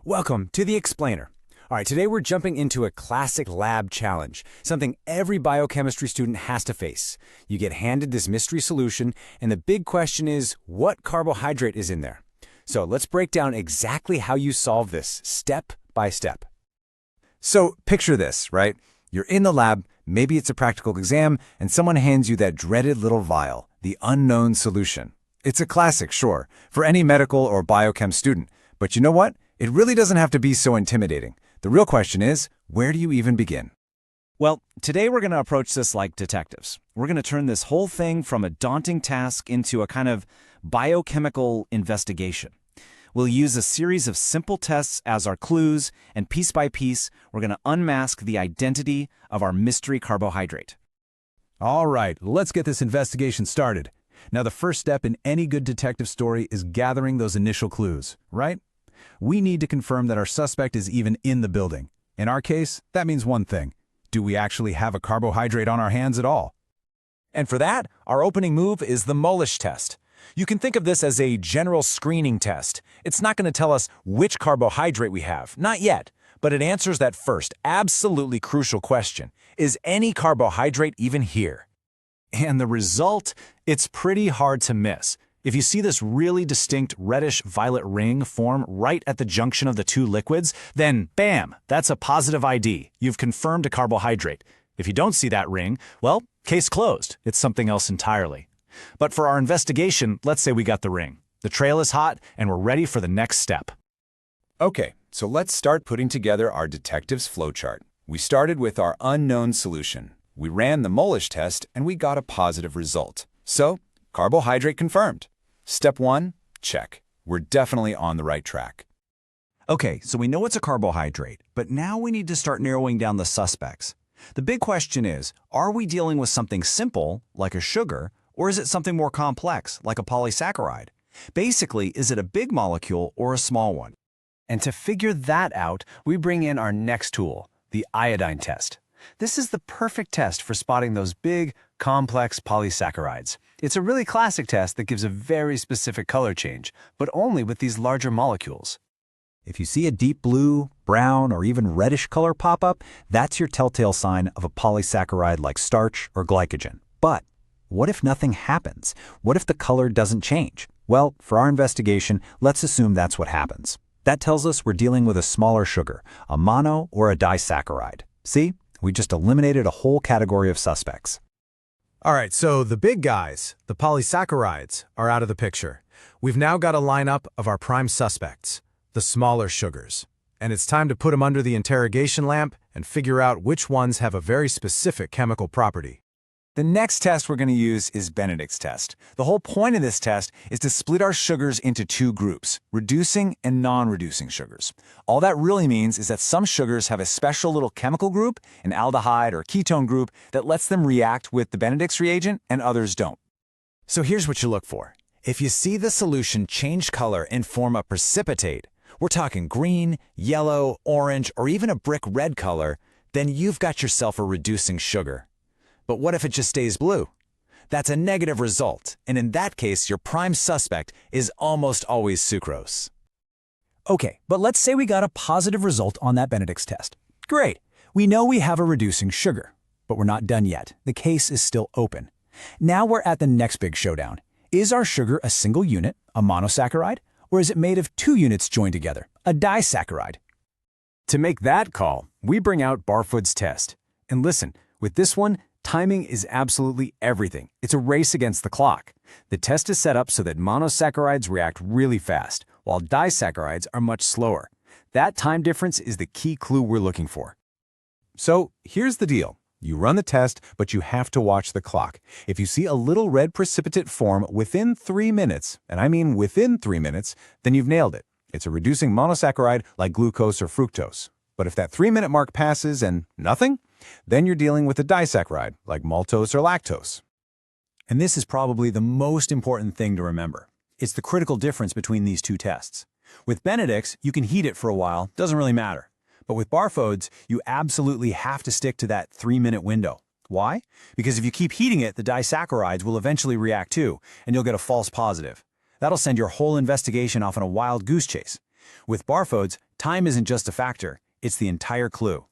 Welcome to The Explainer. All right, today we're jumping into a classic lab challenge, something every biochemistry student has to face. You get handed this mystery solution, and the big question is, what carbohydrate is in there? So let's break down exactly how you solve this, step by step. So picture this, right? You're in the lab, maybe it's a practical exam, and someone hands you that dreaded little vial, the unknown solution. It's a classic, sure, for any medical or biochem student. But you know what? It really doesn't have to be so intimidating. The real question is, where do you even begin? Well, today we're going to approach this like detectives. We're going to turn this whole thing from a daunting task into a kind of biochemical investigation. We'll use a series of simple tests as our clues, and piece by piece, we're going to unmask the identity of our mystery carbohydrate. All right, let's get this investigation started. Now, the first step in any good detective story is gathering those initial clues, right? We need to confirm that our suspect is even in the building. In our case, that means one thing. Do we actually have a carbohydrate on our hands at all? And for that, our opening move is the Molisch test. You can think of this as a general screening test. It's not going to tell us which carbohydrate we have, not yet, but it answers that first, absolutely crucial question. Is any carbohydrate even here? And the result, it's pretty hard to miss. If you see this really distinct reddish-violet ring form right at the junction of the two liquids, then bam, that's a positive ID. You've confirmed a carbohydrate. If you don't see that ring, well, case closed. It's something else entirely. But for our investigation, let's say we got the ring. The trail is hot, and we're ready for the next step. Okay, so let's start putting together our detective's flowchart. We started with our unknown solution. We ran the Molisch test, and we got a positive result. So, carbohydrate confirmed. Step 1, check. We're definitely on the right track. Okay, so we know it's a carbohydrate, but now we need to start narrowing down the suspects. The big question is, are we dealing with something simple, like a sugar, or is it something more complex, like a polysaccharide? Basically, is it a big molecule or a small one? And to figure that out, we bring in our next tool, the iodine test. This is the perfect test for spotting those big, complex polysaccharides. It's a really classic test that gives a very specific color change, but only with these larger molecules. If you see a deep blue, brown, or even reddish color pop up, that's your telltale sign of a polysaccharide like starch or glycogen. But what if nothing happens? What if the color doesn't change? Well, for our investigation, let's assume that's what happens. That tells us we're dealing with a smaller sugar, a mono or a disaccharide. See? We just eliminated a whole category of suspects. All right, so the big guys, the polysaccharides, are out of the picture. We've now got a lineup of our prime suspects, the smaller sugars. And it's time to put them under the interrogation lamp and figure out which ones have a very specific chemical property. The next test we're going to use is Benedict's test. The whole point of this test is to split our sugars into two groups, reducing and non-reducing sugars. All that really means is that some sugars have a special little chemical group, an aldehyde or ketone group, that lets them react with the Benedict's reagent and others don't. So here's what you look for. If you see the solution change color and form a precipitate, we're talking green, yellow, orange, or even a brick red color, then you've got yourself a reducing sugar. But what if it just stays blue? That's a negative result, and in that case, your prime suspect is almost always sucrose. Okay, but let's say we got a positive result on that Benedict's test. Great, we know we have a reducing sugar, but we're not done yet. The case is still open. Now we're at the next big showdown. Is our sugar a single unit, a monosaccharide, or is it made of two units joined together, a disaccharide? To make that call, we bring out Barfoed's test. And listen, with this one, timing is absolutely everything. It's a race against the clock. The test is set up so that monosaccharides react really fast, while disaccharides are much slower. That time difference is the key clue we're looking for. So here's the deal. You run the test, but you have to watch the clock. If you see a little red precipitate form within 3 minutes, and I mean within 3 minutes, then you've nailed it. It's a reducing monosaccharide like glucose or fructose. But if that 3-minute mark passes and nothing, then you're dealing with a disaccharide, like maltose or lactose. And this is probably the most important thing to remember. It's the critical difference between these two tests. With Benedict's, you can heat it for a while, doesn't really matter. But with Barfoed's, you absolutely have to stick to that 3-minute window. Why? Because if you keep heating it, the disaccharides will eventually react too, and you'll get a false positive. That'll send your whole investigation off on a wild goose chase. With Barfoed's, Time isn't just a factor, it's the entire clue.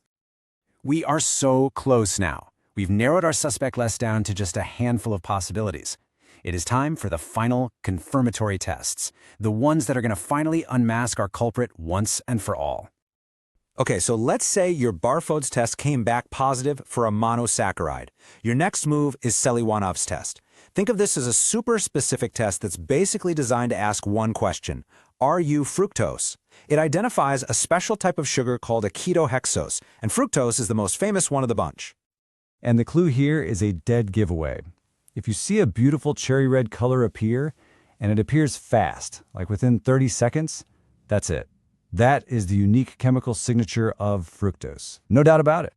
We are so close now. We've narrowed our suspect list down to just a handful of possibilities. It is time for the final confirmatory tests, the ones that are going to finally unmask our culprit once and for all. Okay, so let's say your Barfoed's test came back positive for a monosaccharide. Your next move is Seliwanoff's test. Think of this as a super specific test that's basically designed to ask one question: are you fructose? It identifies a special type of sugar called a ketohexose, and fructose is the most famous one of the bunch. And the clue here is a dead giveaway. If you see a beautiful cherry red color appear, and it appears fast, like within 30 seconds, that's it. That is the unique chemical signature of fructose. No doubt about it.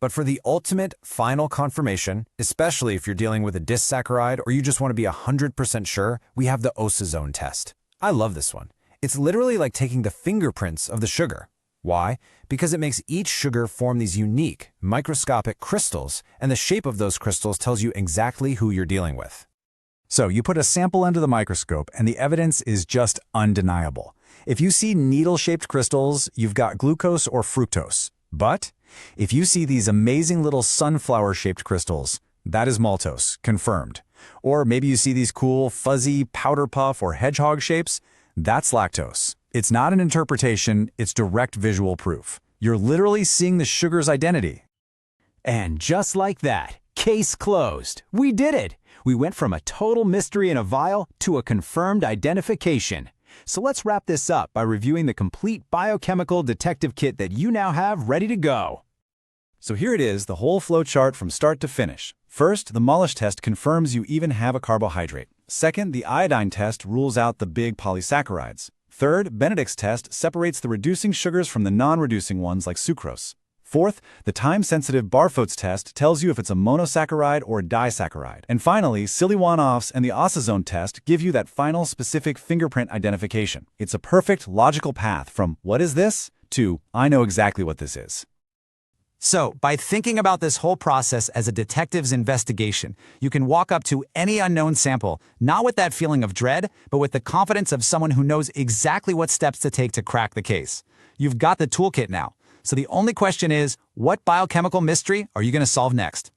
But for the ultimate final confirmation, especially if you're dealing with a disaccharide or you just want to be 100% sure, we have the osazone test. I love this one. It's literally like taking the fingerprints of the sugar. Why? Because it makes each sugar form these unique, microscopic crystals, and the shape of those crystals tells you exactly who you're dealing with. So you put a sample under the microscope, and the evidence is just undeniable. If you see needle-shaped crystals, you've got glucose or fructose. But if you see these amazing little sunflower-shaped crystals, that is maltose, confirmed. Or maybe you see these cool, fuzzy powder puff or hedgehog shapes, that's lactose. It's not an interpretation, it's direct visual proof. You're literally seeing the sugar's identity. And just like that, case closed. We did it! We went from a total mystery in a vial to a confirmed identification. So let's wrap this up by reviewing the complete biochemical detective kit that you now have ready to go. So here it is, the whole flow chart from start to finish. First, the Molisch test confirms you even have a carbohydrate. Second, the iodine test rules out the big polysaccharides. Third, Benedict's test separates the reducing sugars from the non-reducing ones like sucrose. Fourth, the time-sensitive Barfoed's test tells you if it's a monosaccharide or a disaccharide. And finally, Seliwanoff's and the osazone test give you that final specific fingerprint identification. It's a perfect logical path from "what is this?" to "I know exactly what this is." So, by thinking about this whole process as a detective's investigation, you can walk up to any unknown sample, not with that feeling of dread, but with the confidence of someone who knows exactly what steps to take to crack the case. You've got the toolkit now. So the only question is, what biochemical mystery are you going to solve next?